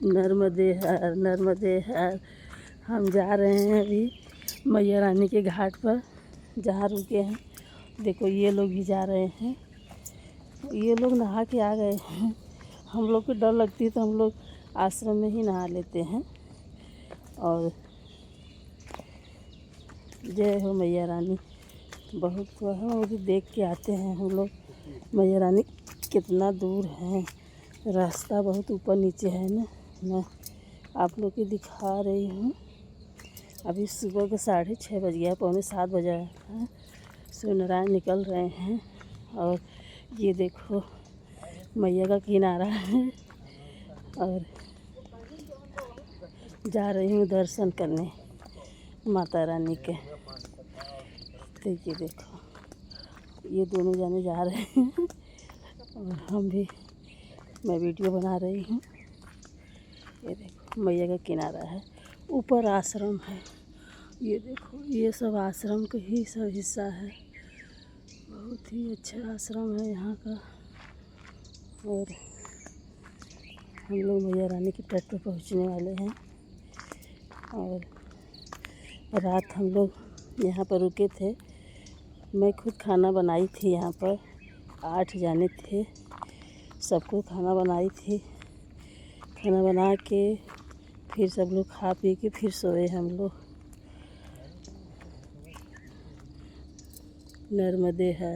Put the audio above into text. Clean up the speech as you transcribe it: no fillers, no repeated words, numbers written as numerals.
नर्मदे हर नर्मदे हर। हम जा रहे हैं अभी मैया रानी के घाट पर जहाँ रुके हैं। देखो ये लोग भी जा रहे हैं। ये लोग नहा के आ गए हैं। हम लोग को डर लगती है तो हम लोग आश्रम में ही नहा लेते हैं। और जय हो मैया रानी। बहुत वहाँ मुझे देख के आते हैं हम लोग। मैया रानी कितना दूर है, रास्ता बहुत ऊपर नीचे है ना। मैं आप लोग को दिखा रही हूँ। अभी सुबह के 6:30 बज गया, 6:45 बजा है। सूर्य नारायण निकल रहे हैं। और ये देखो मैया का किनारा है। और जा रही हूँ दर्शन करने माता रानी के। तो ये देखो ये दोनों जाने जा रहे हैं और हम भी, मैं वीडियो बना रही हूँ। ये देखो मैया का किनारा है, ऊपर आश्रम है। ये देखो ये सब आश्रम का ही सब हिस्सा है। बहुत ही अच्छा आश्रम है यहाँ का। और हम लोग मैया रानी के तट पर पहुँचने वाले हैं। और रात हम लोग यहाँ पर रुके थे। मैं खुद खाना बनाई थी यहाँ पर। 8 जाने थे, सबको खाना बनाई थी। खाना बना के फिर सब लोग खा पी के फिर सोए हम लोग। नर्मदे है।